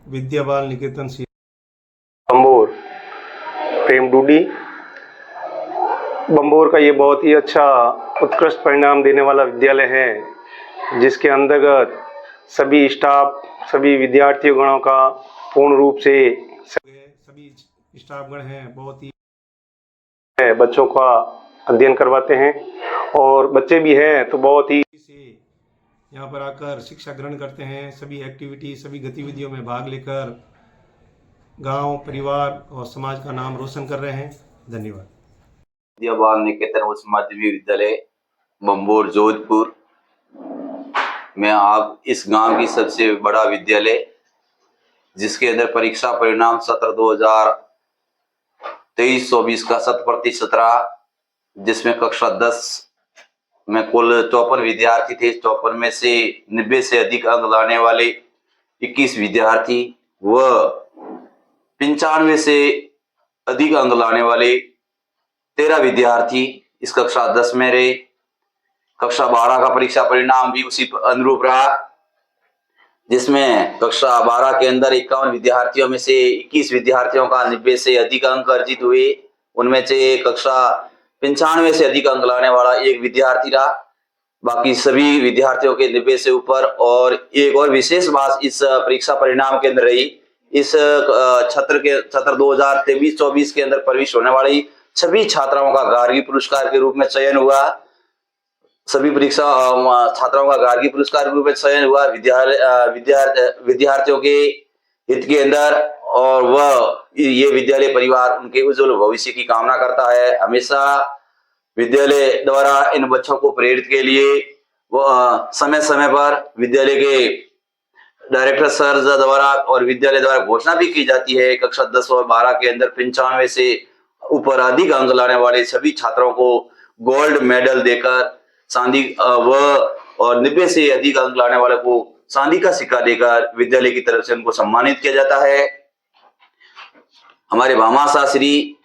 विद्या बाल निकेतन बम्बोर प्रेम डूडी। बम्बोर का ये बहुत ही अच्छा उत्कृष्ट परिणाम देने वाला विद्यालय है, जिसके अंतर्गत सभी स्टाफ, सभी विद्यार्थी गणों का पूर्ण रूप से सभी स्टाफगण हैं, बहुत ही बच्चों का अध्ययन करवाते हैं और बच्चे भी हैं तो बहुत ही से यहाँ पर आकर शिक्षा ग्रहण करते हैं। सभी एक्टिविटी, सभी गतिविधियों में भाग लेकर गांव, परिवार और समाज का नाम रोशन कर रहे हैं। धन्यवाद। विद्या बाल निकेतन उच्च माध्यमिक विद्यालय बम्बोर जोधपुर में आप इस गांव की सबसे बड़ा विद्यालय, जिसके अंदर परीक्षा परिणाम सत्र 2023-24 का 100% रहा, जिसमें कक्षा 10 में कुल 54 विद्यार्थी थे। 54 में से 90 से अधिक अंक लाने वाले 21 विद्यार्थी व 95 से अधिक अंक लाने वाले 13 विद्यार्थी इस कक्षा 10 में रहे। कक्षा 12 का परीक्षा परिणाम भी उसी अनुरूप रहा, जिसमें कक्षा 12 के अंदर 51 विद्यार्थियों में से 21 विद्यार्थियों का 90 से अधिक अंक अर्जित हुए। उनमें से कक्षा 95 से अधिक अंक लाने वाला एक विद्यार्थी रहा। बाकी सभी विद्यार्थियों के 90 से ऊपर। और एक और विशेष बात इस परीक्षा परिणाम के अंदर रही, इस सत्र 2023-24 के अंदर प्रवेश होने वाली सभी छात्राओं का गार्गी पुरस्कार के रूप में चयन हुआ। सभी परीक्षा छात्राओं का गार्गी पुरस्कार के रूप में चयन हुआ विद्यार्थियों के हित के अंदर। और वह ये विद्यालय परिवार उनके उज्जवल भविष्य की कामना करता है। हमेशा विद्यालय द्वारा इन बच्चों को प्रेरित के लिए वो समय समय पर विद्यालय के डायरेक्टर सर द्वारा और विद्यालय द्वारा घोषणा भी की जाती है। कक्षा 10 और 12 के अंदर 95 से ऊपर अधिक अंक लाने वाले सभी छात्रों को गोल्ड मेडल देकर चांदी और 90 से अधिक अंक लाने वाले को चांदी का सिक्का देकर विद्यालय की तरफ से उनको सम्मानित किया जाता है। हमारे भामाशाह श्री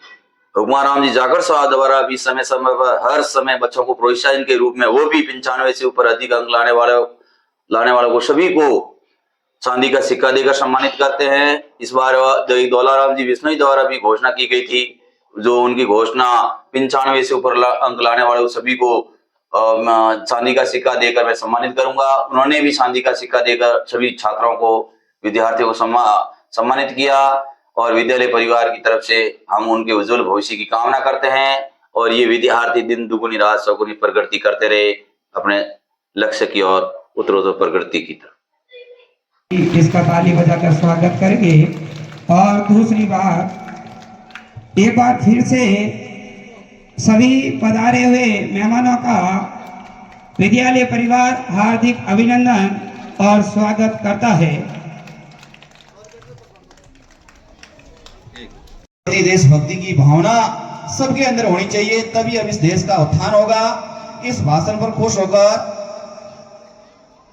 हुक्माराम जी जाकर साहब द्वारा भी समय समय पर हर समय बच्चों को प्रोत्साहन के रूप में वो भी 95 से ऊपर अधिक अंक लाने वालों को सभी को चांदी का सिक्का देकर सम्मानित करते हैं। इस बार दौलाराम जी विश्नोई द्वारा भी घोषणा की गई थी, जो उनकी घोषणा 95 से ऊपर अंक लाने वाले सभी को चांदी का सिक्का देकर मैं सम्मानित करूंगा। उन्होंने भी चांदी का सिक्का देकर सभी छात्रों को, विद्यार्थियों को सम्मानित किया। और विद्यालय परिवार की तरफ से हम उनके उज्जवल भविष्य की कामना करते हैं और ये विद्यार्थी दिन दुगुनी रात चौगुनी प्रगति करते रहे अपने लक्ष्य की ओर उत्तरोत्तर प्रगति की तरफ। इसका ताली बजाकर स्वागत करेंगे। और दूसरी बात, एक बार फिर से सभी पधारे हुए मेहमानों का विद्यालय परिवार हार्दिक अभिनंदन और स्वागत करता है। देशभक्ति की भावना सबके अंदर होनी चाहिए, तभी अब इस देश का उत्थान होगा। इस भाषण पर खुश होकर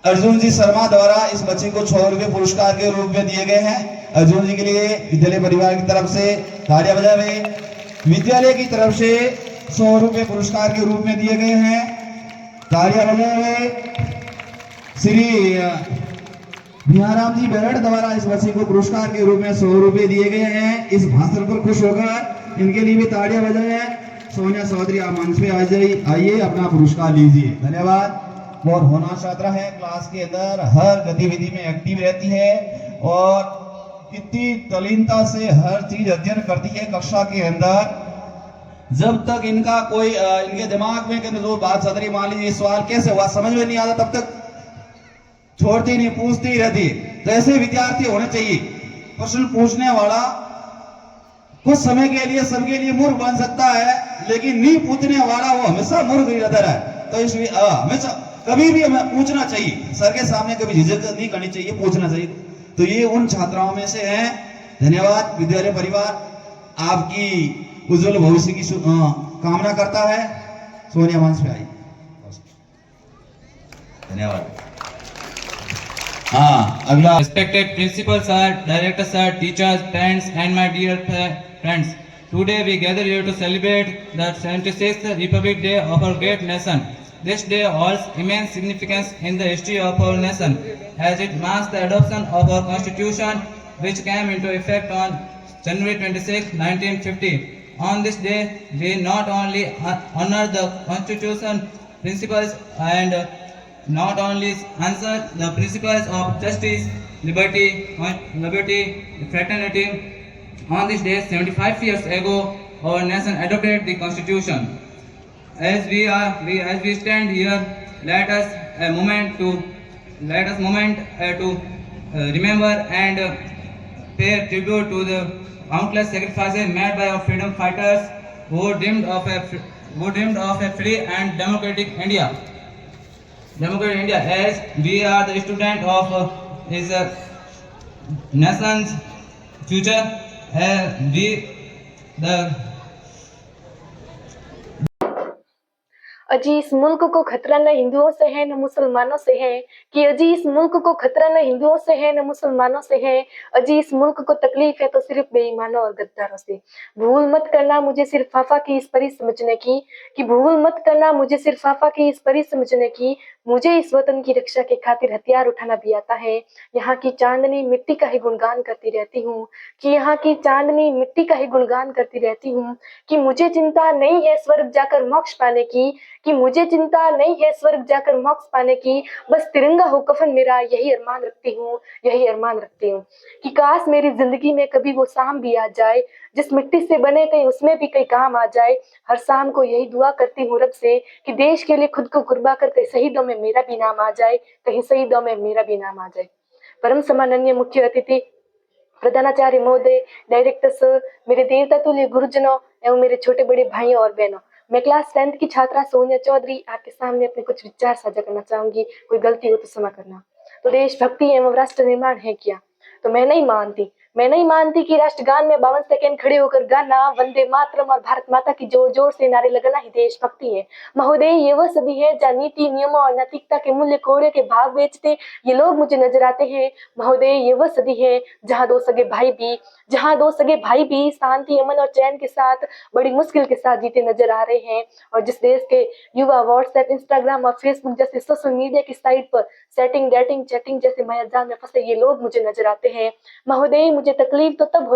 अर्जुन जी शर्मा द्वारा इस बच्चे को 100 रुपए पुरस्कार के रूप में दिए गए हैं। अर्जुन जी के लिए विद्यालय परिवार की तरफ से तालियां बजावे। विद्यालय की तरफ से 100 रुपए पुरस्कार के रूप में दिए गए हैं। तालियां बजावे। श्री बिहाराम जी बेरड़ द्वारा इस बच्चे को पुरस्कार के रूप में 100 रुपए दिए गए हैं। इस भाषण पर खुश होकर इनके लिए भी तालियां बजाएं। सोनिया चौधरी आप मंच पे आइए, अपना पुरस्कार लीजिए। धन्यवाद। बहुत होना छात्रा है, क्लास के अंदर हर गतिविधि में एक्टिव रहती है और इतनी तल्लीनता से हर चीज अध्ययन करती है कक्षा के अंदर। जब तक इनका कोई इनके दिमाग में जो बात चल रही, मान लीजिए सवाल कैसे हुआ समझ में नहीं आता, तब तक छोड़ती नहीं, पूछती ही रहती। तो ऐसे विद्यार्थी होने चाहिए। प्रश्न पूछने वाला कुछ समय के लिए सबके लिए मूर्ख बन सकता है, लेकिन नहीं पूछने वाला वो हमेशा मूर्ख ही रहता है। तो इसलिए हमेशा कभी भी हमें पूछना चाहिए, सर के सामने कभी झिझक नहीं करनी चाहिए, पूछना चाहिए। तो ये उन छात्राओं में से हैं। धन्यवाद। विद्यालय परिवार आपकी उज्जवल भविष्य की कामना करता है। सोनिया मंच पे आई। धन्यवाद। अगला। Respected principal sir, director sir, teachers, parents and my dear friends, today we gather here to celebrate the 76th Republic Day of our great nation. This day holds immense significance in the history of our nation, as it marks the adoption of our constitution which came into effect on January 26, 1950. On this day, we not only honor the Constitution principles and not only answer the principles of justice, liberty, fraternity. On this day, 75 years ago, our nation adopted the Constitution. As we stand here, let us remember and pay tribute to the countless sacrifices made by our freedom fighters who dreamed of a free and democratic India. As we are the student of his nation's future, अजी इस मुल्क को खतरा न हिंदुओं से है न मुसलमानों से है, कि अजी इस मुल्क को खतरा न हिंदुओं से है न मुसलमानों से है, अजी इस मुल्क को तकलीफ है तो सिर्फ बेईमानों और गद्दारों से। भूल मत करना मुझे सिर्फ फाफा की इस परी समझने की, कि भूल मत करना मुझे सिर्फ फाफा की इस परी समझने की, मुझे इस वतन की रक्षा के खातिर हथियार उठाना भी आता है। यहाँ की चांदनी मिट्टी का ही गुणगान करती रहती हूँ, कि यहाँ की चांदनी मिट्टी का ही गुणगान करती रहती हूँ, कि मुझे चिंता नहीं है स्वर्ग जाकर मोक्ष पाने की, कि मुझे चिंता नहीं है स्वर्ग जाकर मोक्ष पाने की, बस तिरंगा हो कफन मेरा यही अरमान रखती हूँ, यही अरमान रखती हूँ। कि काश मेरी जिंदगी में कभी वो शाम भी आ जाए, जिस मिट्टी से बने कहीं उसमें भी कहीं काम आ जाए। हर शाम को यही दुआ करती हूँ रब से कि देश के लिए खुद को कुर्बा कर कहीं शहीदों में मेरा भी नाम आ जाए, कहीं शहीदों में मेरा भी नाम आ जाए। परम सम्माननीय मुख्य अतिथि, प्रधानाचार्य महोदय, डायरेक्टर सर, मेरे देवता तुल्य गुरुजनों एवं मेरे छोटे बड़े भाइयों और बहनों, मैं क्लास 10th की छात्रा सोनिया चौधरी आपके सामने अपने कुछ विचार साझा करना चाहूंगी। कोई गलती हो तो क्षमा करना। तो देशभक्ति एवं राष्ट्र निर्माण है क्या? तो मैं नहीं मानती कि राष्ट्रगान में 52 सेकंड खड़े होकर गाना, वंदे मातरम और भारत माता की जोर जोर से नारे लगाना ही देशभक्ति है। महोदय, ये वह सदी है जहाँ नीति नियमों और नैतिकता के मूल्य कोड़े के भाव बेचते ये लोग मुझे नजर आते हैं। महोदय, ये वह सदी है जहाँ दो सगे भाई भी शांति, अमन और चैन के साथ बड़ी मुश्किल के साथ जीते नजर आ रहे हैं, और जिस देश के युवा व्हाट्सएप, इंस्टाग्राम और फेसबुक जैसे सोशल मीडिया की साइट पर सेटिंग, डेटिंग, चैटिंग जैसे मायाजाल में फंसे ये लोग मुझे नजर आते हैं। महोदय, मुझे तकलीफ तो तब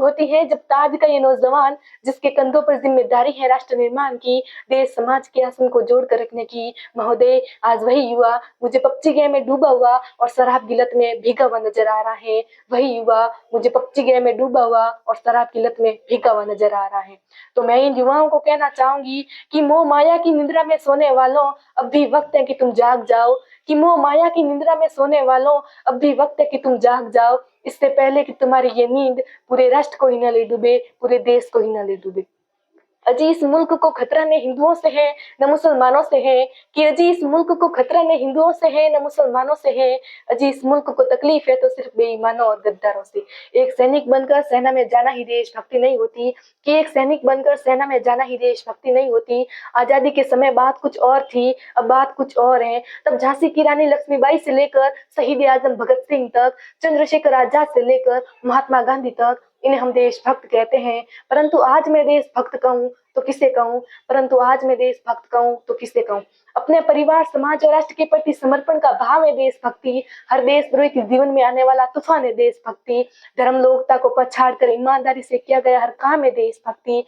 होती है जब ताज का ये नौजवान, जिसके कंधों पर जिम्मेदारी है राष्ट्र निर्माण की, देश समाज के आसन को जोड़ कर रखने की, महोदय आज वही युवा मुझे पबजी गेम में डूबा हुआ और शराब की लत में भीगा हुआ नजर आ रहा है। वही युवा मुझे पबजी गेम में डूबा हुआ और शराब की लत में भीगा हुआ नजर आ रहा है। तो मैं इन युवाओं को कहना चाहूंगी कि मोह माया की निद्रा में सोने वालों, अब भी वक्त है कि तुम जाग जाओ, कि मोह माया की निद्रा में सोने वालों, अब भी वक्त है कि तुम जाग जाओ, इससे पहले कि तुम्हारी ये नींद पूरे राष्ट्र को ही न ले डूबे, पूरे देश को ही न ले डूबे। अजी इस मुल्क को खतरा न हिंदुओं से है न मुसलमानों से है, कि अजी इस मुल्क को खतरा न हिंदुओं से है न मुसलमानों से है, अजी इस मुल्क को तकलीफ है तो सिर्फ बेईमानों और गद्दारों से। एक सैनिक बनकर सेना में जाना ही देशभक्ति नहीं होती, कि एक सैनिक बनकर सेना में जाना ही देशभक्ति नहीं होती। आजादी के समय बात कुछ और थी, अब बात कुछ और है। तब झांसी की रानी लक्ष्मीबाई से लेकर शहीद आजम भगत सिंह तक, चंद्रशेखर आजाद से लेकर महात्मा गांधी तक, इन्हें हम देशभक्त कहते हैं। परंतु आज मैं देशभक्त कहूँ तो किसे कहूँ? अपने परिवार, समाज और राष्ट्र के प्रति समर्पण का भाव है देशभक्ति। हर देशद्रोही के जीवन में आने वाला तूफान है देशभक्ति। धर्म लोकता को पछाड़ कर ईमानदारी से किया गया हर काम है देशभक्ति।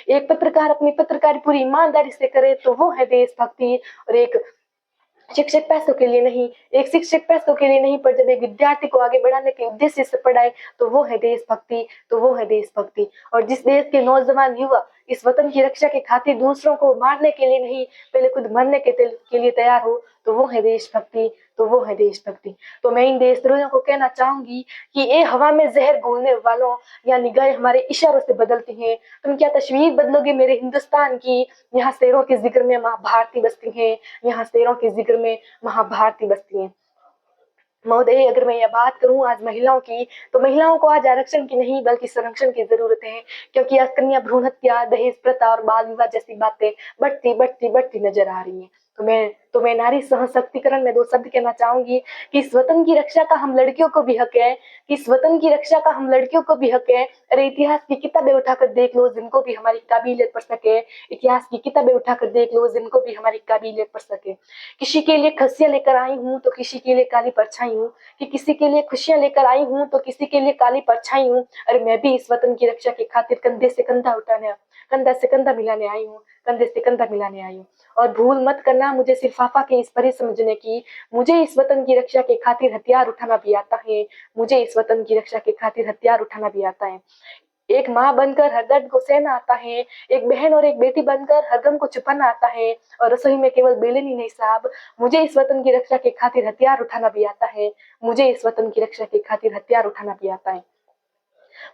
एक पत्रकार अपनी पत्रकारी पूरी ईमानदारी से करे तो वो है देशभक्ति। और एक शिक्षक पैसों के लिए नहीं पर जब एक विद्यार्थी को आगे बढ़ाने के उद्देश्य से पढ़ाए तो वो है देशभक्ति। और जिस देश के नौजवान युवा इस वतन की रक्षा के खातिर दूसरों को मारने के लिए नहीं, पहले खुद मरने के लिए तैयार हो तो वो है देशभक्ति। तो मैं इन देशद्रोहियों को कहना चाहूंगी कि ए हवा में जहर घोलने वालों, या निगाहें हमारे इशारों से बदलती हैं, तुम क्या तस्वीर बदलोगे मेरे हिंदुस्तान की? यहाँ शेरों के जिक्र में महाभारती बसती हैं। महोदय, अगर मैं यह बात करूं आज महिलाओं की, तो महिलाओं को आज आरक्षण की नहीं बल्कि संरक्षण की जरूरत है, क्योंकि आज कन्या भ्रूण हत्या, दहेज प्रथा और बाल विवाह जैसी बातें बढ़ती नजर आ रही हैं। तो मैं नारी सशक्तिकरण में 2 शब्द कहना चाहूंगी कि इस वतन की रक्षा का हम लड़कियों को भी हक है, कि इस वतन की रक्षा का हम लड़कियों को भी हक है। अरे इतिहास की किताबें उठाकर देख लो जिनको भी हमारी काबिलियत पढ़ सके, इतिहास की किताबें उठाकर देख लो जिनको भी हमारी काबिलियत पढ़ सके। किसी के लिए खुशियां लेकर आई हूँ तो किसी के लिए काली परछाई हूँ, कि किसी के लिए खुशियां लेकर आई हूँ तो किसी के लिए काली परछाई हूँ। अरे मैं भी इस वतन की रक्षा की खातिर कंधे से कंधा उठाने, कंधा से कंधा मिलाने आई हूँ, कंधे से कंधा मिलाने आई हूँ। और भूल मत करना मुझे सिर्फ आफा के इस परे समझने की, मुझे इस वतन की रक्षा के खातिर हथियार उठाना भी आता है, मुझे इस वतन की रक्षा के खातिर हथियार उठाना भी आता है। एक माँ बनकर हर दर्द को सहना आता है, एक बहन और एक बेटी बनकर हर गम को छुपाना आता है, और रसोई में केवल बेलन ही नहीं साहब, मुझे इस वतन की रक्षा के खातिर हथियार उठाना भी आता है, मुझे इस वतन की रक्षा के खातिर हथियार उठाना भी आता है।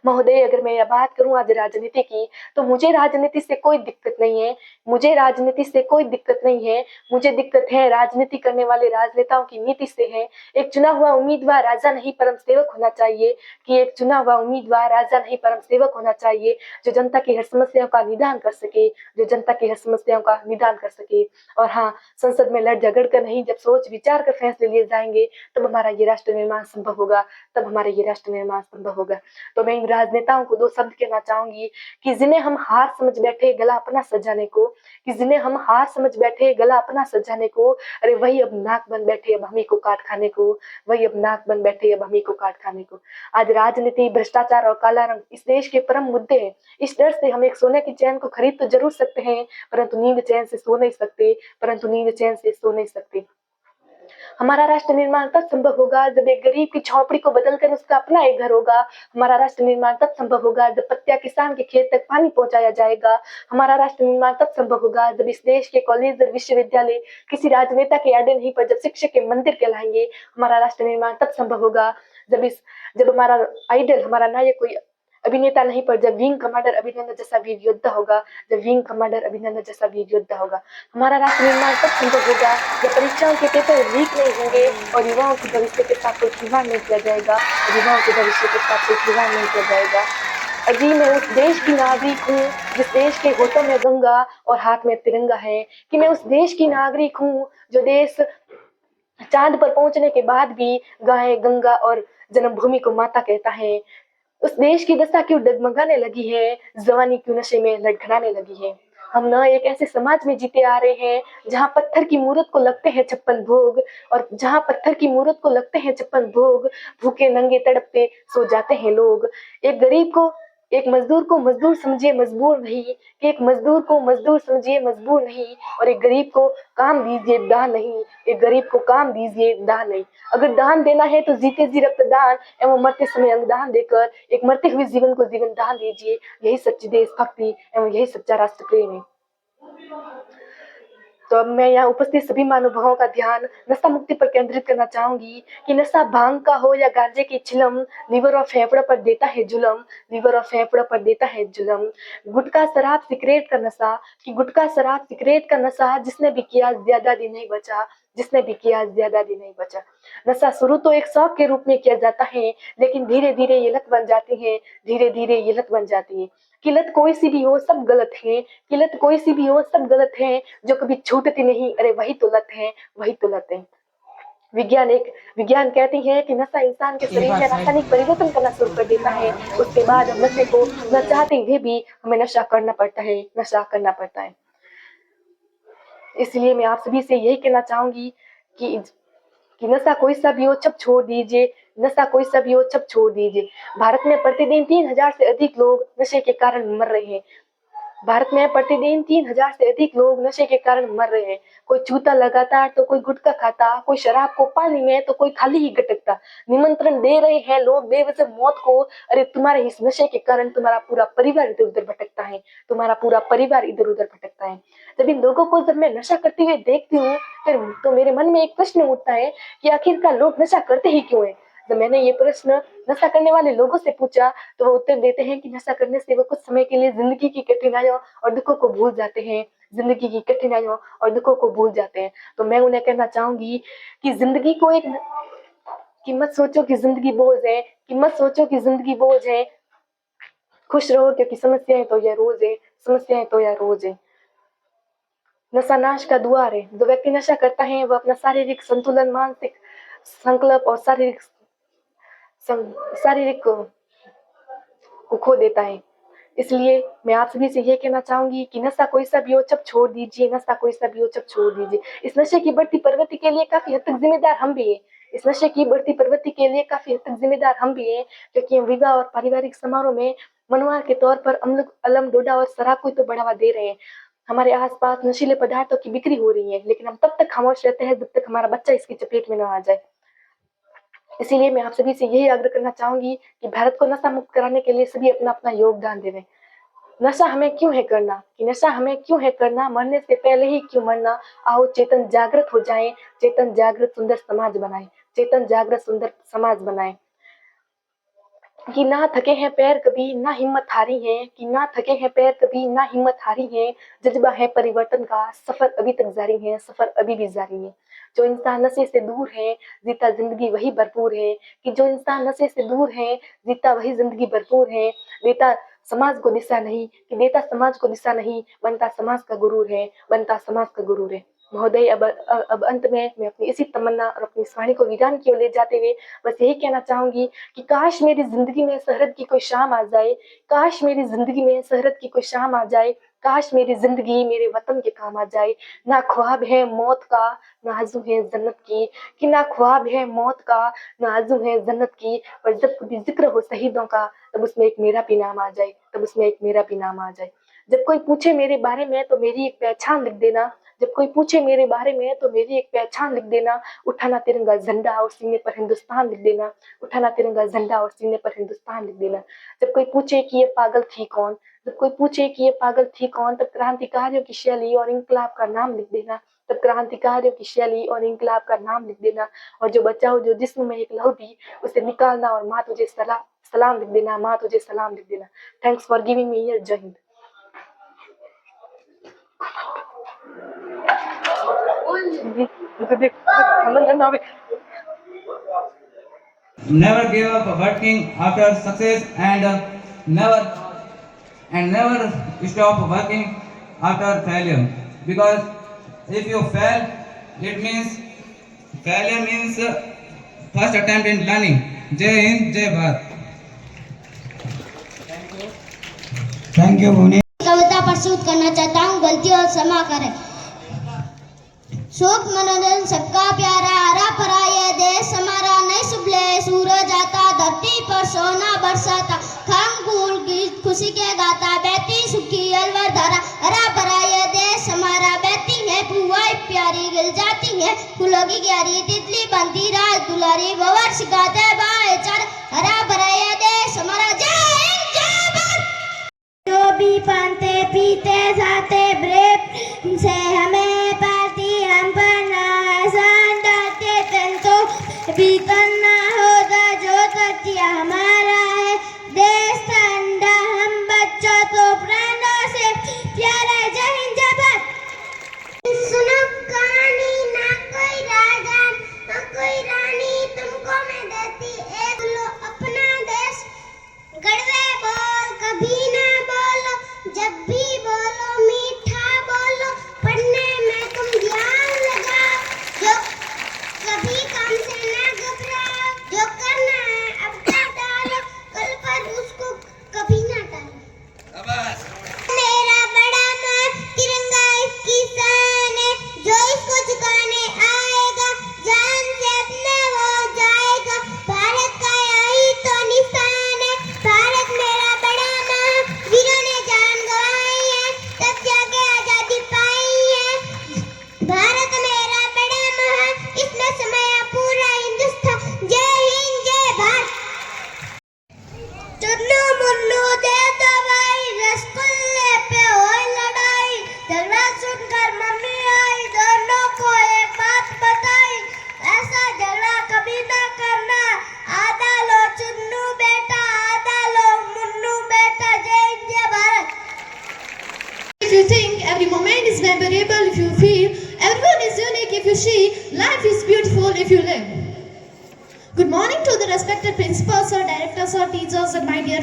महोदय, अगर मैं यह बात करूं आज राजनीति की, तो मुझे राजनीति से कोई दिक्कत नहीं है, मुझे राजनीति से कोई दिक्कत नहीं है। मुझे दिक्कत है राजनीति करने वाले राजनेताओं की नीति से है। एक चुना हुआ उम्मीदवार राजा नहीं परम सेवक होना चाहिए, कि एक चुना हुआ उम्मीदवार राजा नहीं परम सेवक होना चाहिए, जो जनता की हर समस्याओं का निदान कर सके, जो जनता की हर समस्याओं का निदान कर सके। और हाँ, संसद में लड़ झगड़ कर नहीं, जब सोच विचार कर फैसले लिए जाएंगे तब हमारा ये राष्ट्र निर्माण संभव होगा, तब हमारा ये राष्ट्र निर्माण संभव होगा। तो मैं इन राजनेताओं को 2 शब्द कहना चाहूंगी कि जिन्हें हम हार समझ बैठे गला अपना सजाने को, कि जिन्हें हम हार समझ बैठे गला अपना सजाने को, अरे वही अब नाक बन बैठे अब हमी को काट खाने को, वही अब नाक बन बैठे अब हमी को काट खाने को। आज राजनीति, भ्रष्टाचार और काला रंग इस देश के परम मुद्दे हैं। इस डर से हम एक सोने की चैन को खरीद तो जरूर सकते हैं, परंतु नींद चैन से सो नहीं सकते, परंतु नींद चैन से सो नहीं सकते। हमारा राष्ट्र निर्माण तब संभव होगा जब एक गरीब की झोपड़ी को बदलकर उसका अपना एक घर होगा। हमारा राष्ट्र निर्माण तब संभव होगा जब पत्या किसान के खेत तक पानी पहुंचाया जाएगा। हमारा राष्ट्र निर्माण तब संभव होगा जब इस देश के कॉलेज और विश्वविद्यालय किसी राजनेता के आड़े नहीं पर जब शिक्षक के मंदिर कहलाएंगे। हमारा राष्ट्र निर्माण तब संभव होगा जब हमारा आइडल, हमारा नायक कोई अभिनेता नहीं पर जब विंग कमांडर अभिनंदन जैसा वीर योद्धा होगा, जब विंग कमांडर अभिनंदन जैसा वीर योद्धा होगा। हमारा राष्ट्र निर्माण तब संभव होगा जब परीक्षाओं के पेपर लीक नहीं होंगे और युवाओं के भविष्य के साथ कोई खिलवाड़ नहीं किया जाएगा, और युवाओं के भविष्य के साथ कोई खिलवाड़ नहीं किया जाएगा। अजी मैं उस देश की नागरिक हूँ जिस देश के होठों में गंगा और हाथ में तिरंगा है, कि मैं उस देश की नागरिक हूँ जो देश चांद पर पहुंचने के बाद भी गाय, गंगा और जन्मभूमि को माता कहता है। उस देश की दशा क्यों डगमगाने लगी है, जवानी क्यों नशे में लड़खड़ाने लगी है। हम न एक ऐसे समाज में जीते आ रहे हैं जहाँ पत्थर की मूरत को लगते हैं 56 भोग, और जहाँ पत्थर की मूरत को लगते हैं 56 भोग, भूखे नंगे तड़पते सो जाते हैं लोग। एक गरीब को, एक मजदूर को मजदूर समझिए मजबूर नहीं, कि एक मजदूर को मजदूर समझिए मजबूर नहीं, और एक गरीब को काम दीजिए दान नहीं, एक गरीब को काम दीजिए दान नहीं। अगर दान देना है तो जीते जी रक्तदान एवं मरते समय अंगदान देकर एक मरते हुए जीवन को जीवन दान दीजिए। यही सच्ची देशभक्ति एवं यही सच्चा राष्ट्र प्रेम है। तो अब मैं यहाँ उपस्थित सभी महानुभावों का ध्यान नशा मुक्ति पर केंद्रित करना चाहूंगी, कि नशा भांग का हो या गांजे की चिलम, लीवर और फेफड़ों पर देता है जुलम, लीवर और फेफड़ों पर देता है जुलम। गुटखा शराब सिगरेट का नशा, कि गुटखा शराब सिगरेट का नशा, जिसने भी किया ज्यादा दिन नहीं बचा, जिसने भी किया ज्यादा दिन नहीं बचा। नशा शुरू तो एक शौक के रूप में किया जाता है, लेकिन धीरे धीरे ये लत बन जाती है, धीरे धीरे ये लत बन जाती है। किलत कोई सी भी हो सब गलत है, किलत कोई सी भी हो सब गलत है, जो कभी छूटती नहीं, अरे वही तो लत है, वही तो लत है। विज्ञान कहती है कि नशा इंसान के शरीर में रासायनिक परिवर्तन करना शुरू कर देता है। उसके बाद हम नशे को न चाहते हुए भी हमें नशा करना पड़ता है, नशा करना पड़ता है। इसलिए मैं आप सभी से यही कहना चाहूंगी कि नशा कोई सा भी हो छप छोड़ दीजिए, नशा कोई सा भी हो छप छोड़ दीजिए। भारत में प्रतिदिन 3000 से अधिक लोग नशे के कारण मर रहे हैं। भारत में प्रतिदिन 3000 से अधिक लोग नशे के कारण मर रहे हैं। कोई चूता लगातार तो कोई गुटखा खाता, कोई शराब को पानी में तो कोई खाली ही गटकता। निमंत्रण दे रहे हैं लोग बेवजह मौत को। अरे तुम्हारे इस नशे के कारण तुम्हारा पूरा परिवार इधर उधर भटकता है, तुम्हारा पूरा परिवार इधर उधर भटकता है। जब इन लोगों को जब मैं नशा करते हुए देखती हूँ फिर तो मेरे मन में एक प्रश्न उठता है कि आखिरकार लोग नशा करते ही क्यों है। जब मैंने ये प्रश्न नशा करने वाले लोगों से पूछा तो वो उत्तर देते हैं कि नशा करने से वो कुछ समय के लिए जिंदगी की कठिनाइयों और दुखों को भूल जाते हैं, जिंदगी की कठिनाइयों और दुखों को भूल जाते हैं। तो मैं उन्हें कहना चाहूंगी कि जिंदगी को कि मत सोचो कि जिंदगी बोझ है, कि मत सोचो कि जिंदगी बोझ है। खुश रहो क्योंकि समस्याएं तो यह रोज है, समस्याएं तो यह रोज है। नशा नाश का द्वार है। जो व्यक्ति नशा करता है वह अपना शारीरिक संतुलन, मानसिक संकल्प और शारीरिक को खो देता है। इसलिए मैं आप सभी से ये कहना चाहूंगी कि नशा कोई सा भी हो, चुप छोड़ दीजिए। नशा कोई सा भी हो, चुप छोड़ दीजिए। इस नशे की बढ़ती प्रवृत्ति के लिए काफी हद तक जिम्मेदार हम भी हैं। इस नशे की बढ़ती प्रवृत्ति के लिए काफी हद तक जिम्मेदार हम भी हैं, क्योंकि हम विवाह और पारिवारिक समारोह में मनोहार के तौर पर अलम डोडा और शराब को तो बढ़ावा दे रहे हैं। हमारे आसपास नशीले पदार्थों की बिक्री हो रही है, लेकिन हम तब तक खामोश रहते हैं जब तक हमारा बच्चा इसकी चपेट में न आ जाए। इसीलिए मैं आप सभी से यही आग्रह करना चाहूंगी कि भारत को नशा मुक्त कराने के लिए सभी अपना अपना योगदान देवें। नशा हमें क्यों है करना, कि नशा हमें क्यों है करना, मरने से पहले ही क्यों मरना। आओ चेतन जागृत हो जाएं, चेतन जागृत सुंदर समाज बनाएं, चेतन जागृत सुंदर समाज बनाएं। कि ना थके हैं पैर कभी, ना हिम्मत हारी है, कि ना थके हैं पैर कभी, ना हिम्मत हारी है। जज्बा है परिवर्तन का, सफर अभी तक जारी है, सफर अभी भी जारी है। जो इंसान नशे से दूर है, जीता जिंदगी वही भरपूर है। कि जो इंसान नशे से दूर है, जीता वही जिंदगी भरपूर है। देता समाज को दिशा नहीं, कि देता समाज को दिशा नहीं, बनता समाज का गुरूर है, बनता समाज का गुरूर है। महोदय, अब अंत में मैं अपनी इसी तमन्ना और अपनी इस वाणी को विराम की ओर ले जाते हुए बस यही कहना चाहूंगी कि काश मेरी जिंदगी में शहरत की कोई शाम आ जाए, काश मेरी जिंदगी में शहरत की कोई शाम आ जाए, काश मेरी जिंदगी मेरे वतन के काम आ जाए। ना ख्वाब है मौत का, ना आरज़ू है जन्नत की, कि ना ख्वाब है मौत का, ना आरज़ू है जन्नत की, पर जब कभी जिक्र हो शहीदों का, तब उसमें एक मेरा भी नाम आ जाए, तब उसमें एक मेरा भी नाम आ जाए। जब कोई पूछे मेरे बारे में तो मेरी एक पहचान लिख देना, जब कोई पूछे मेरे बारे में तो मेरी एक पहचान लिख देना। उठाना तिरंगा झंडा और सीने पर हिंदुस्तान लिख देना, उठाना तिरंगा झंडा और सीने पर हिंदुस्तान लिख देना। जब कोई पूछे कि ये पागल थी कौन, जब कोई पूछे कि ये पागल थी कौन, तब क्रांतिकारियों की शैली और इंकलाब का नाम लिख देना, तब क्रांतिकारियों की शैली और इंकलाब का नाम लिख देना। और जो बचाओ जो जिस्म में एक लहू थी, उसे निकालना और माँ तुझे सलाम लिख देना, माँ तुझे सलाम लिख देना। Thanks for giving me year. जय Hind. Never give up working after success, and never stop working after failure, because if you fail, it means failure means first attempt in learning. Jai Hind, Jai Bharat. Thank you Bhuvnesh. कविता प्रस्तुत करना चाहता हूँ, गलती और क्षमा करें। शोक मनोरंजन सबका प्यारा, हरा भरा ये देश हमारा, नहीं सुबले सूरज आता, धरती पर सोना बरसाता, खाम फूल गीत खुशी के गाता, बहती सुखी अलवर धारा, हरा भरा ये देश हमारा, बहती है बुआई प्यारी गिल जाती है, फूलों की क्यारी तितली बनती रात दुलारी, बवर सिखाते भाईचारा, हरा भरा ये देश हमारा। जय हिंद, जय भारत। जो भी पहनते पीते जाते ब्रेक से हमें पाती, हम पर ना एहसान डालते तन तो बीतन ना होगा, जो तकिया हमारा है देश ठंडा, हम बच्चों तो प्राणों से प्यारा। जय हिंद, जय भारत। सुनो कहानी, ना कोई राजा ना कोई रानी, तुमको मैं देती एक लो अपना देश। कड़वे बोल कभी ना बोलो, जब भी बोलो मीठा बोलो, पढ़ने में तुम ध्यान लगाओ, जो कभी काम से ना घबराओ, जो करना है अब कर डालो, कल पर उसको कभी ना टालो। मेरा बड़ा माँ तिरंगा इसकी शान है, जो इसको झुकाने आएगा जान से अपना हो जाएगा, भारत का यही तो निशान है। भारत मेरा बड़ा माँ, वीरों ने जान गंवाई है, तब जाके आजादी पाई है। भारत मेरा बड़ा माँ, इसमें समाया पूरा हिंदुस्तान। जय हिंद, जय भारत। चुन्नू मुन्नू दे दवाई, रसगुल्ले पे हो लड़ाई, झगड़ा सुनकर मम्मी आई, दोनों को एक बात बताई, ऐसा झगड़ा कभी ना करना, आधा लो चुन्नू बेटा, आधा लो मुन्नू बेटा। जय हिंद, जय Bharat. If you think every moment is memorable, if you feel everyone is unique, if you see life is beautiful if you live. Good morning to the respected principals or directors or teachers and my dear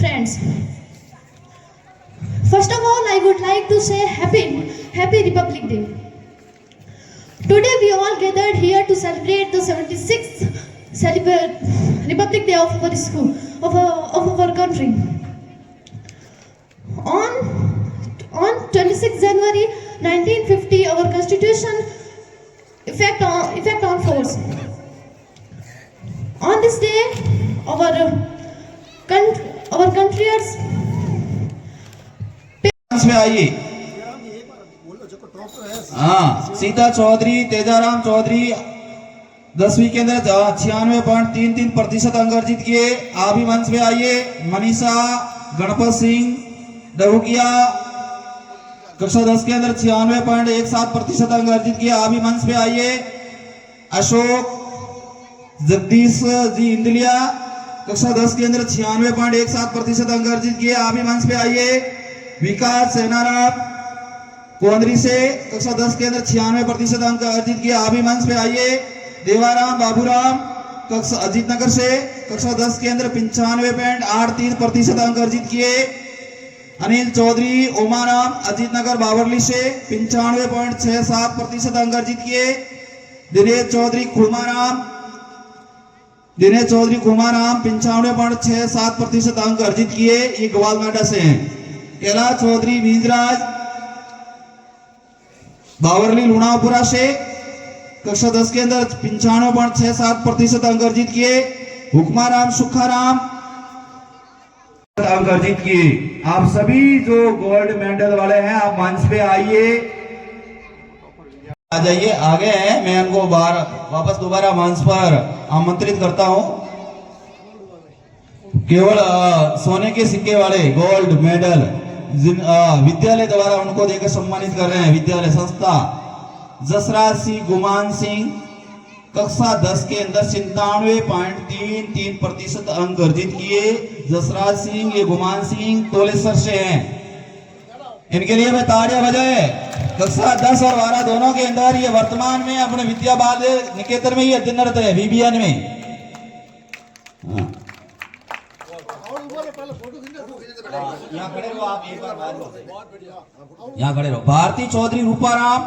friends. First of all, I would like to say Happy Republic Day. Today we all gathered here to celebrate the 76th Republic Day of our school, of our country. On 26 January 1950, our Constitution effect on force. On this day, our country's में आइए। हाँ, सीता चौधरी, तेजाराम चौधरी 10वीं के अंदर 96.33% अंक अर्जित किए। आप भी मंच में आइए। मनीषा गणपत सिंह डहुकिया कक्षा 10 के अंदर 96.17% अंक अर्जित किए। आप भी मंच पे आइए। अशोक जगदीश जी इंदलिया कक्षा 10 के अंदर 96.17% अंक अर्जित किए। आप भी मंच पे आइए। विकास सेनाराम कोंदरी से कक्षा 10 के अंदर 96% अंक अर्जित किए। आप भी मंच पे आइए। देवाराम बाबूराम कक्षा अजीत नगर से कक्षा 10 के अंदर 95.83% अंक अर्जित किए। अनिल चौधरी ओमाराम अजीत नगर बावरली से 95.67% अंक अर्जित किए। दिनेश चौधरी खुमाराम 95.67% अंक अर्जित किए। ये ग्वालमेडा से हैं। कैलाश चौधरी बीजराज बावरली लुणापुरा से कक्षा 10 के अंदर 95.67% अंक अर्जित किए। हुक्माराम सुखाराम अंक अर्जित किए। आप सभी जो गोल्ड मेडल वाले हैं आप मंच पे आइए, आ जाइए। आगे हैं, मैं उनको वापस दोबारा मंच पर आमंत्रित करता हूं। केवल सोने के सिक्के वाले गोल्ड मेडल विद्यालय द्वारा उनको देकर सम्मानित कर रहे हैं। विद्यालय संस्था जसराज सिंह गुमान सिंह कक्षा 10 के अंदर 97.33% अंक अर्जित किए। जसराज सिंह ये गुमान सिंह तोलेसर से हैं। इनके लिए मैं तालियां बजाए। कक्षा 10 और 12 दोनों के अंदर ये वर्तमान में अपने विद्या बाल निकेतन में ये अध्ययनरत है, VBN में। यहाँ खड़े रहो आप, एक बार यहाँ खड़े रहो। भारती चौधरी रूपाराम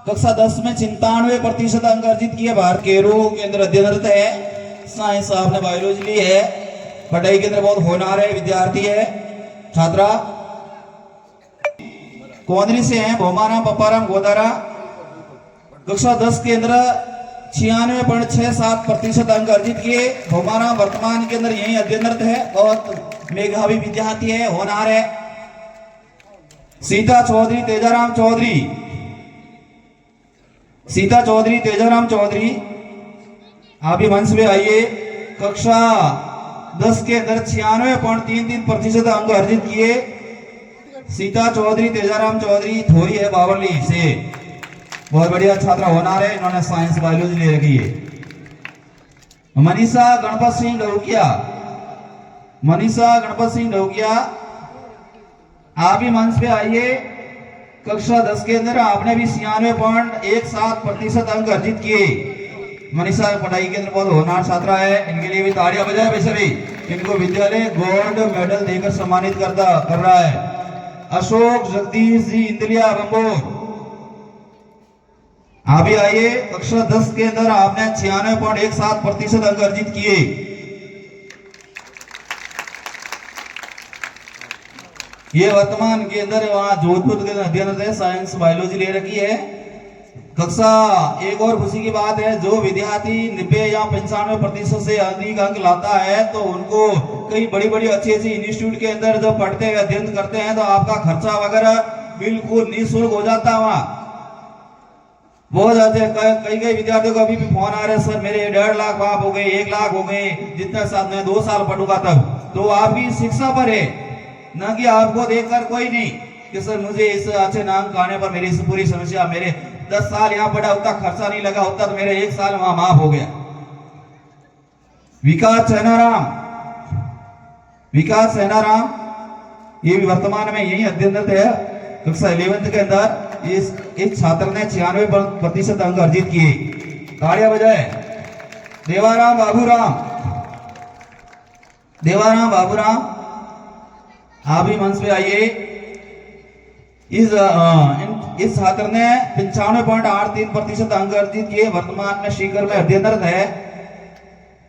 कक्षा 10 में 97% अंक अर्जित किए। भारत केरो के अंदर अध्ययनरत है। साइंस आपने बायोलॉजी ली है, पढ़ाई के अंदर बहुत होनहार है, विद्यार्थी है, छात्रा। कोंदरी से हैं भोमाराम पप्पाराम गोदारा कक्षा 10 के अंदर 96.67% अंक अर्जित किए। भोमाराम वर्तमान के अंदर यही अध्ययनरत है, बहुत मेधावी विद्यार्थी है, होनहार है। सीता चौधरी तेजाराम चौधरी आप भी मंच में आइए। कक्षा 10 के अंदर 96.33% अंक अर्जित किए। सीता चौधरी तेजाराम चौधरी थोड़ी है बावरली से, बहुत बढ़िया छात्रा होनहार है, इन्होंने साइंस बायोलॉजी ले रखी है। मनीषा गणपत सिंह डहुकिया आप भी मंच पे आइए। कक्षा 10 के अंदर आपने भी 96.17% अंक अर्जित किए। मनीषा पढ़ाई के अंदर बहुत होनहार छात्रा है, इनके लिए भी तालियां बजाए भाई सभी। इनको विद्यालय गोल्ड मेडल देकर सम्मानित कर रहा है। अशोक जगदीश जी इंदलिया बंबोर आप भी आइए। कक्षा 10 के अंदर आपने 96.17% अंक अर्जित किए। ये वर्तमान के अंदर वहां जोधपुर के अध्ययन है, साइंस बायोलॉजी ले रखी है। कक्षा एक और खुशी की बात है, जो विद्यार्थी 90 या 95% से अधिक अंक लाता है तो उनको कई बड़ी बड़ी अच्छी इंस्टीट्यूट के अंदर जो पढ़ते हैं अध्ययन करते हैं तो आपका खर्चा वगैरह बिल्कुल निःशुल्क हो जाता है। वहां बहुत कई विद्यार्थियों को अभी भी फोन आ रहे हैं, सर मेरे 1.5 लाख आप हो गए, 1 लाख हो गए, जितने साल मैं 2 साल पढ़ूंगा तब। तो आपकी शिक्षा पर है, न कि आपको देखकर कोई नहीं कि सर मुझे इस अच्छे नाम आने पर मेरी पूरी समस्या, मेरे 10 साल यहाँ पढ़ा उतना खर्चा नहीं लगा होता तो मेरे 1 साल वहां माफ हो गया। विकास सेनाराम ये भी वर्तमान में यही अध्ययनरत है। कक्षा 11 के अंदर इस छात्र ने 96% अंक अर्जित किए। तालियां बजाए। देवाराम बाबूराम आप भी मंच पे आइए। इस छात्र ने 95.83% अंक अर्जित किए, वर्तमान में सीकर में अध्ययनरत है,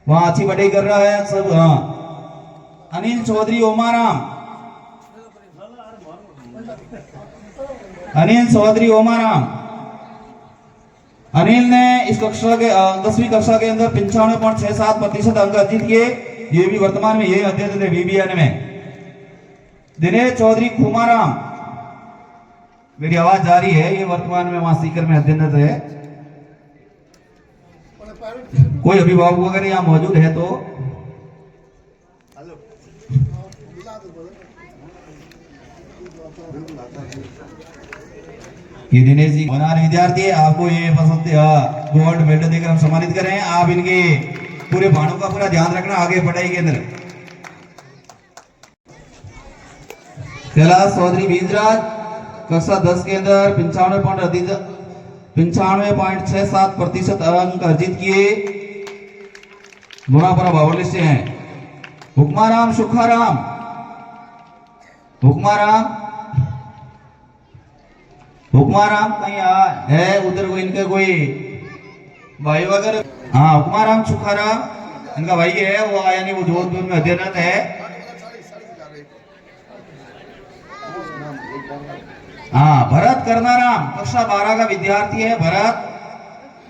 वहां अच्छी पढ़ाई कर रहा है सब। अनिल चौधरी ओमाराम, अनिल चौधरी ओमाराम, अनिल ने इस कक्षा के 10वीं कक्षा के अंदर 95.67% अंक अर्जित किए, ये भी वर्तमान में यही अध्ययन है बीबीएन में। दिनेश चौधरी खुमाराम, मेरी आवाज जा रही है, ये वर्तमान में वहां सीकर में अध्ययनरत है। कोई अभिभावक वगैरह यहाँ मौजूद है तो ये दिनेश जी होनहार विद्यार्थी है, आपको ये पसंद गोल्ड मेडल देकर हम सम्मानित करें। आप इनके पूरे भाणों का पूरा ध्यान रखना आगे पढ़ाई के अंदर। कैलाश चौधरी बीजराज, कक्षा 10 के अंदर 95.67% अंक अर्जित किए, दोनापुरा बावली से हैं। हुक्माराम सुखाराम, हुक्माराम कहीं है उधर, कोई इनके कोई भाई वगैरह? हाँ, हुक्माराम सुखाराम इनका भाई है, वो आया नहीं, वो जोधपुर में अध्ययनरत है। हाँ, भरत करनाराम, कक्षा 12 का विद्यार्थी है भरत।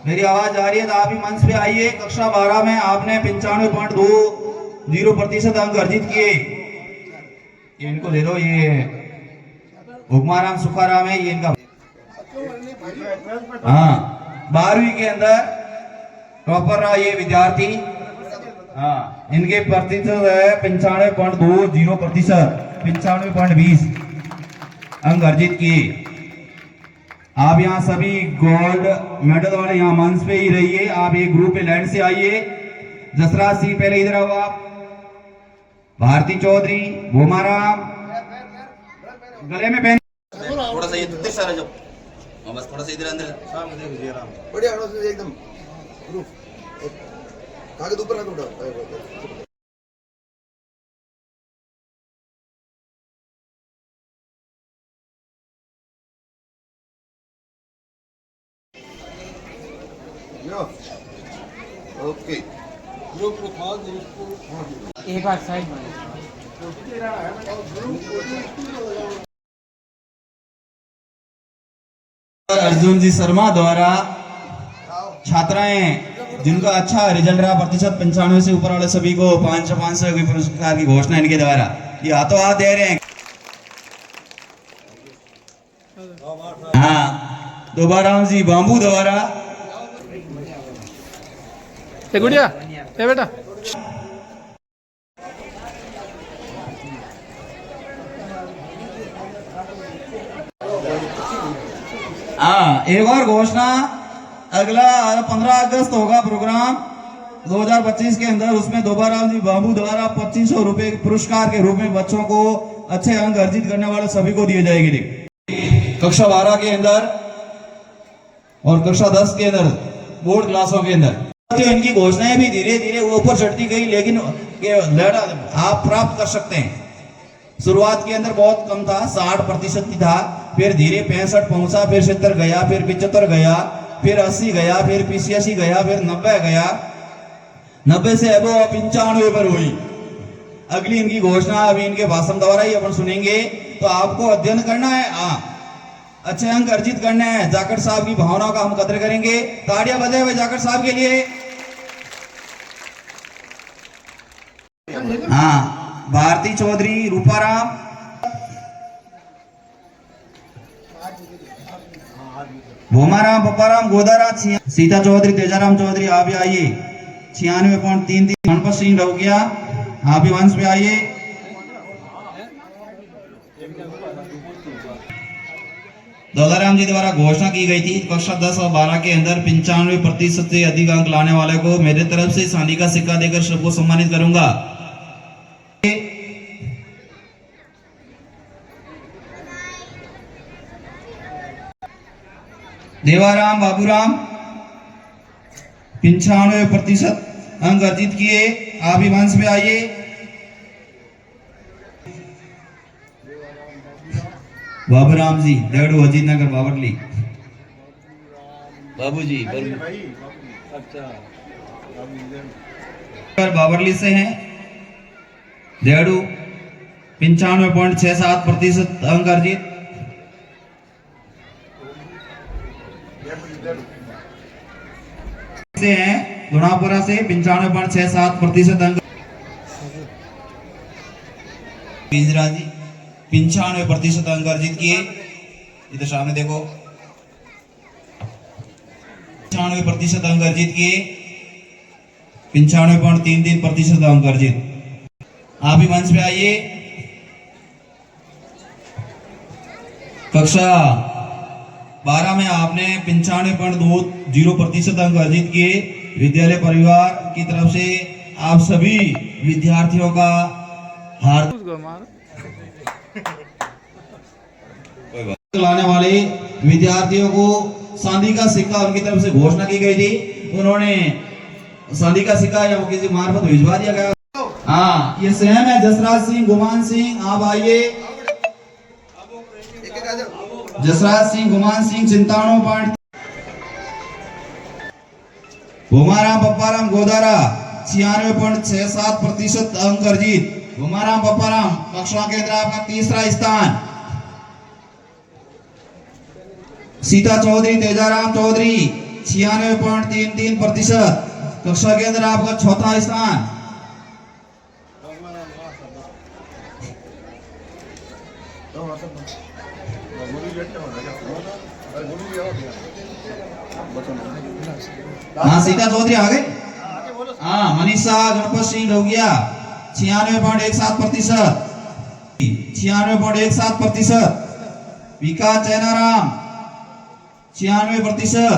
मेरी आवाज आ रही है तो आप भी मंच पे आइए। कक्षा 12 में आपने 95.20% अंक अर्जित किए। इनको दे दो, ये हुक्माराम सुखाराम है, ये इनका। हाँ, 12वीं के अंदर टॉपर रहा ये विद्यार्थी। हाँ, इनके प्रतिशत है 95.20%, 95.20 अंक अर्जित किए। आप यहाँ सभी गोल्ड मेडल वाले यहाँ मंच पे ही रहिए, आप एक ग्रुप पे लाइन से आइए। जसराज सिंह पहले इधर आओ आप, भारती चौधरी, भोमाराम, गले में पहन थोड़ा सा इधर सारा जो बस थोड़ा सा इधर अंदर बढ़िया एकदम कागज ऊपर रखो। ओके, एक बार साइड में। अर्जुन जी शर्मा द्वारा छात्राएं जिनका अच्छा रिजल्ट रहा, प्रतिशत 95 से ऊपर वाले सभी को 500 की पुरस्कार की घोषणा इनके द्वारा, ये हाथों हाथ दे रहे हैं। हाँ, दोबाराम जी बांबू द्वारा। गुड़िया ए बेटा, हाँ, एक और घोषणा, अगला 15 अगस्त होगा प्रोग्राम 2025 के अंदर, उसमें दोबाराम जी बाबू द्वारा 2500 रुपए पुरस्कार के रूप में बच्चों को अच्छे अंक अर्जित करने वाले सभी को दिए जाएंगे। कक्षा 12 के अंदर और कक्षा 10 के अंदर बोर्ड क्लासों के अंदर इनकी घोषणाएं भी धीरे धीरे ऊपर चढ़ती गई, लेकिन आप प्राप्त कर सकते हैं। शुरुआत के अंदर बहुत कम था, 60% ही था, फिर धीरे 65 पहुंचा, फिर 70 गया, फिर 75 गया, फिर 80 गया, फिर 85 गया, फिर 90 गया, 90 से अब 95 पर हुई। अगली इनकी घोषणा अभी इनके भाषण द्वारा ही अपन सुनेंगे। तो आपको अध्ययन करना है, अच्छे अंक अर्जित करने हैं। जाकर साहब की भावनाओं का हम कदर करेंगे। ताड़ियां बजाए हुए जाकर साहब के लिए। हाँ, भारती चौधरी, रूपाराम, भोमाराम, पप्पाराम, गोदाराम, सीता चौधरी, तेजाराम चौधरी, आप भी आइए। 96.33 गणपत सिंह रौकिया, आप भी मंच पे आइए। दौलाराम जी द्वारा घोषणा की गई थी, कक्षा 10 और 12 के अंदर 95% से अधिक अंक लाने वाले को मेरे तरफ से चांदी का सिक्का देकर सबको सम्मानित करूंगा। देवाराम बाबूराम 95% अंक अर्जित किए, आप भी मंच पे आइए। बाबूराम जी देवड़ू अजीत नगर बावरली। बाबूजी बावरली से हैं देवड़ू 95.67% अंक अर्जित। से हैं गुणापुरा से 95.67% अंक। पिंजरा जी 95% अंक अर्जित किए। इधर सामने देखो 95% अंक अर्जित किए। 95.33% अंक अर्जित। आप भी मंच पे आइए। कक्षा 12 में आपने 95.20% अंक अर्जित किए। विद्यालय परिवार की तरफ से आप सभी विद्यार्थियों का हार्दिक लाने वाले विद्यार्थियों को चांदी का सिक्का उनकी तरफ से घोषणा की गई थी। उन्होंने चांदी का सिक्का या किसी मार्फत भिजवा दिया गया। हाँ, ये सेम है जसराज सिंह, गुमान सिंह, आप आइए। जसराज सिंह, गुमान सिंह 97 भूमाराम पप्पाराम गोदारा 96.67% अंक अर्जित। भूमाराम पप्पाराम कक्षा केंद्र आपका तीसरा स्थान। सीता चौधरी, तेजाराम चौधरी 96.33% कक्षा केंद्र आपका चौथा स्थान। हाँ, सीता चौधरी आ गए। हाँ, मनीषा गणपत सिंह ढोगिया 96.17%। 96.17%। विकास चैनाराम 96%।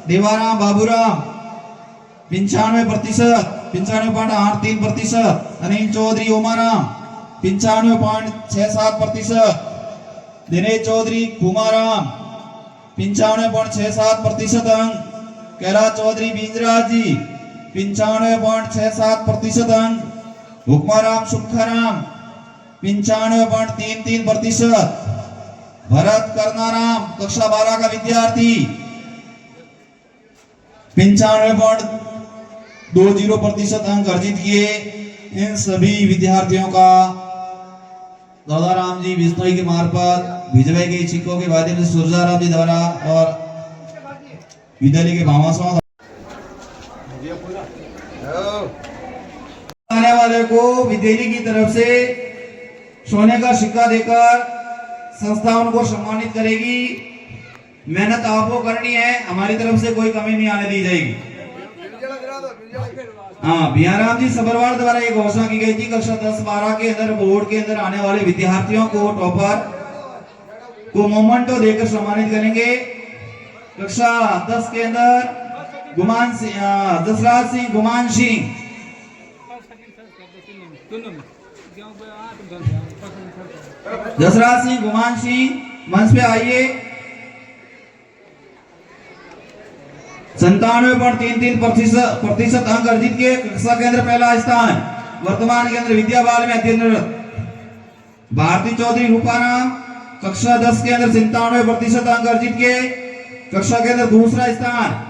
देवाराम बाबूराम 95%। 95.83%। अनिल चौधरी ओमाराम 95.67%। दिनेश चौधरी कुमाराम 95.67% अंक। कैलाश चौधरी बींजराज जी 95.67% अंक। हुक्माराम सुखाराम 95.33%। भरत करनाराम कक्षा 12 का विद्यार्थी 95.20% अंक अर्जित किए। इन सभी विद्यार्थियों का दादाराम जी बिश्नोई के मार्फत भिजवाई गई सिक्कों के माध्यम से सुरजाराम जी द्वारा और विद्यालय के भामाशाह आने वाले को विद्यालय की तरफ से सोने का सिक्का देकर संस्था उनको सम्मानित करेगी। मेहनत आपको करनी है, हमारी तरफ से कोई कमी नहीं आने दी जाएगी। हाँ, बिहाराम जी सबरवाल द्वारा एक घोषणा की गई थी कक्षा 10-12 के अंदर बोर्ड के अंदर आने वाले विद्यार्थियों को टॉपर को मोमेंटो देकर सम्मानित करेंगे। कक्षा 10 के अंदर गुमान सिंह, जसराज सिंह, गुमान सिंह जसराज सिंह, गुमान सिंह मंच पे आइए। 97.33% अंक अर्जित के कक्षा केंद्र पहला स्थान। वर्तमान केंद्र विद्याबाल में अध्ययनरत भारती चौधरी रूपाराम कक्षा 10 के अंदर 97% अंक अर्जित के कक्षा के अंदर दूसरा स्थान।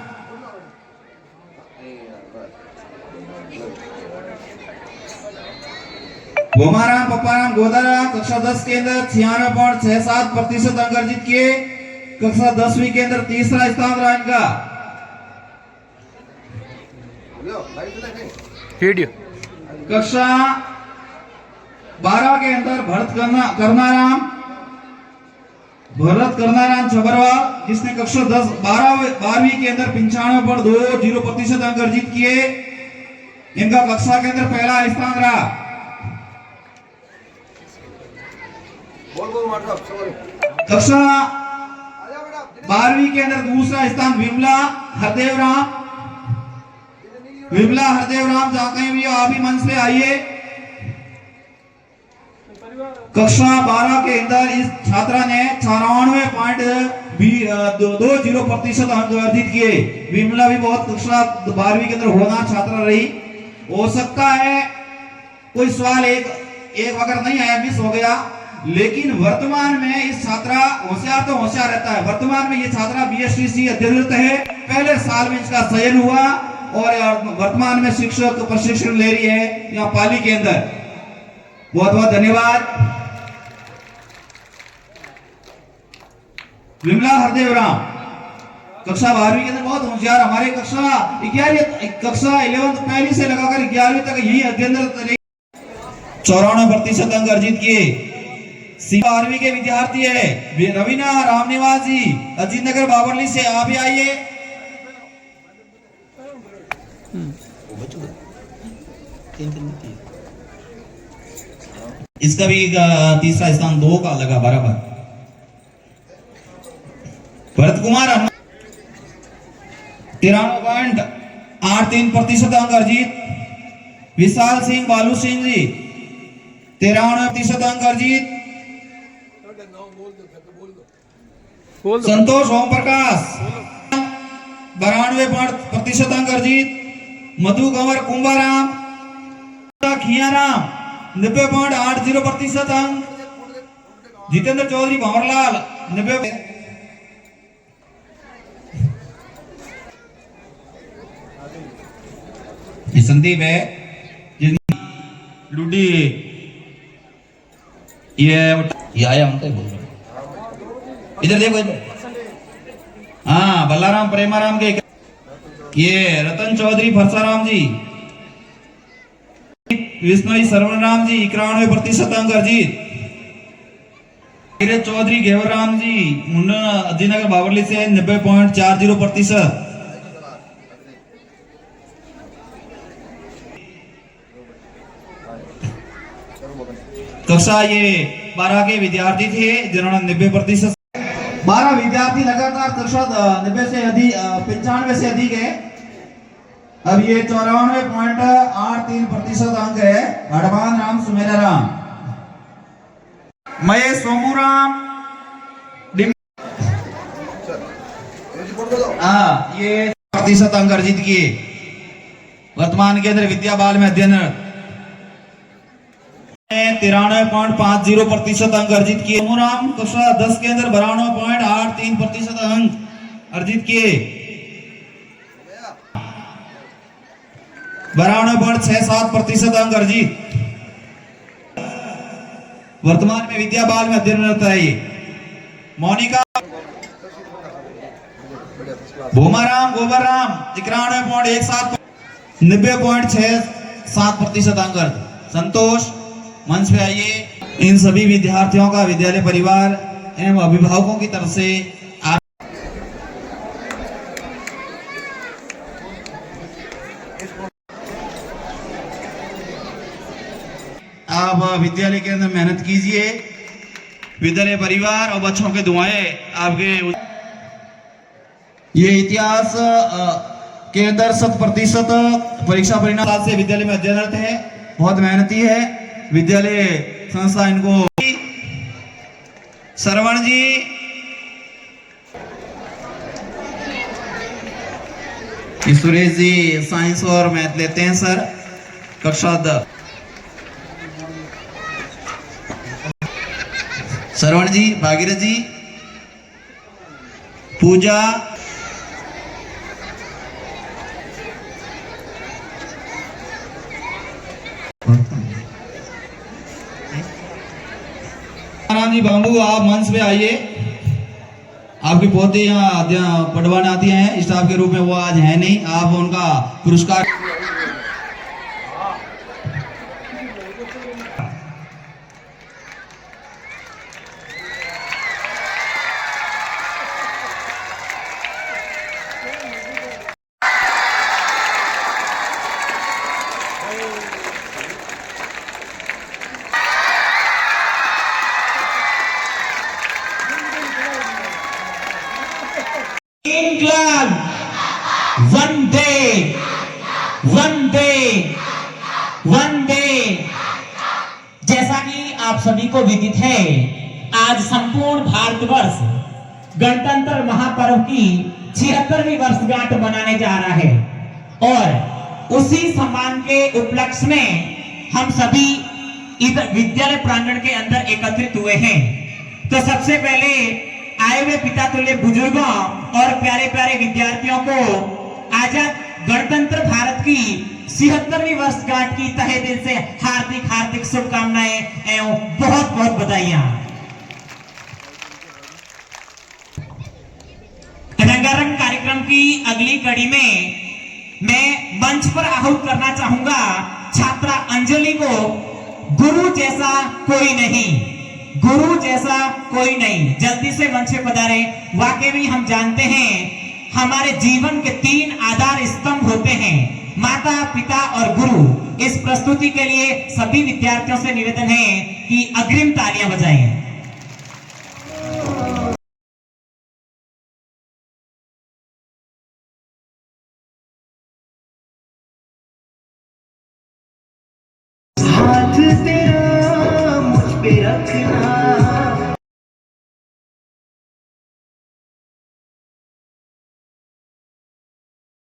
भूमाराम पप्पाराम गोदारा कक्षा 10 के अंदर 96.67% अंक अर्जित किए। कक्षा 10वीं के अंदर तीसरा स्थान रहा इनका। कक्षा 12 के अंदर भरत करनाराम छबरवाल जिसने कक्षा 12वीं के अंदर 95.20% अंक अर्जित किए। इनका कक्षा के अंदर पहला स्थान रहा। कक्षा 12वीं के अंदर दूसरा स्थान विमला हरदेव राम जाके भी आप भी मंच पे आइए। कक्षा 12 के अंदर इस छात्रा ने 94.20% अंक अर्जित किए। विमला भी बहुत कक्षा 12वीं के अंदर होनहार छात्रा रही। हो सकता है कोई सवाल एक अगर नहीं आया, मिस हो गया, लेकिन वर्तमान में इस छात्रा होशियार तो होशियार रहता है। वर्तमान में ये छात्रा BSTC अध्ययनरत है। पहले साल में इसका चयन हुआ और वर्तमान में शिक्षक प्रशिक्षण ले रही है यहाँ पाली के अंदर। बहुत बहुत धन्यवाद। विमला हरदेव राम कक्षा 12वीं के अंदर बहुत होशियार, हमारे कक्षा 11 पहली से लगाकर 11वीं तक यही अध्ययनरत रही। 94% अंक अर्जित किए। 12वीं के विद्यार्थी है रवीना रामनिवास जी अजीत नगर बाबरली से, आप भी आइए। इसका भी तीसरा स्थान 2 का लगा बराबर। भरत कुमार 93.83% अंक अर्जित। विशाल सिंह बालू सिंह जी 93% अंक अर्जित। संतोष ओम प्रकाश 92% अंक अर्जित। मधु कंवर कुंभाराम खियाराम 90.80% अंक। जितेंद्र चौधरी भंवरलाल 90। संदीप है लूडी ये आया उनका बोल रहा। इधर देखो इधर। हाँ बल्लाराम प्रेमाराम के ये रतन चौधरी फरसाराम जी, विष्णु सरवण राम जी 91% अंक अर्जित। चौधरी घेवराम जी मुंडा अजीनगर बावरली से 90.40%। कक्षा ये 12 के विद्यार्थी थे जिन्होंने 90%। 12 विद्यार्थी लगातार कक्षा 90 से अधिक 95 से अधिक है। अब ये 94.83% अंक है। हड़मान राम सुमेरा राम महेश सोमूराम ये प्रतिशत अंक अर्जित किए। वर्तमान के अंदर विद्या बाल में अध्ययन 93.50% अंक अर्जित किए। सोमूराम कक्षा 10 के अंदर 92.83% अंक अर्जित किए। 92.67% अंक अर्जित। वर्तमान में विद्या बाल में अध्ययनरत है। मोनिका भोमाराम गोबरराम 91.17 90.67% अंक। संतोष मंच पे आइए। इन सभी विद्यार्थियों का विद्यालय परिवार एवं अभिभावकों की तरफ से आप विद्यालय के अंदर मेहनत कीजिए। विद्यालय परिवार और बच्चों के दुआएं आपके। ये इतिहास के अंदर 100% परीक्षा परिणाम से विद्यालय में अध्ययनरत है। बहुत मेहनती है विद्यालय संस्था इनको। श्रवण जी सुरेश जी साइंस और मैथ लेते हैं सर। कक्षा 10 श्रवण जी, भागीरथ जी, पूजा राम जी बाबू आप मंच पे आइए। आपकी पोती यहाँ पढ़वाने आती हैं स्टाफ के रूप में, वो आज है नहीं। आप उनका पुरस्कार वंदे। जैसा कि आप सभी को विदित है, आज संपूर्ण भारतवर्ष गणतंत्र महापर्व की 76वीं वर्षगांठ मनाने जा रहा है और उसी सम्मान के उपलक्ष्य में हम सभी इस विद्यालय प्रांगण के अंदर एकत्रित हुए हैं। तो सबसे पहले आए हुए पिता तुल्य बुजुर्गों और प्यारे प्यारे विद्यार्थियों को आजाद गणतंत्र भारत की 76वीं वर्षगांठ की तहे दिल से हार्दिक हार्दिक शुभकामनाएं एवं बहुत बहुत बधाइयां। रंगारंग कार्यक्रम की अगली कड़ी में मैं मंच पर आहूत करना चाहूंगा छात्रा अंजलि को। गुरु जैसा कोई नहीं, गुरु जैसा कोई नहीं, जल्दी से मंच पे पधारे। वाकई में हम जानते हैं हमारे जीवन के 3 आधार स्तंभ होते हैं, माता, पिता और गुरु। इस प्रस्तुति के लिए सभी विद्यार्थियों से निवेदन है कि अग्रिम तालियां बजाएं। हाथ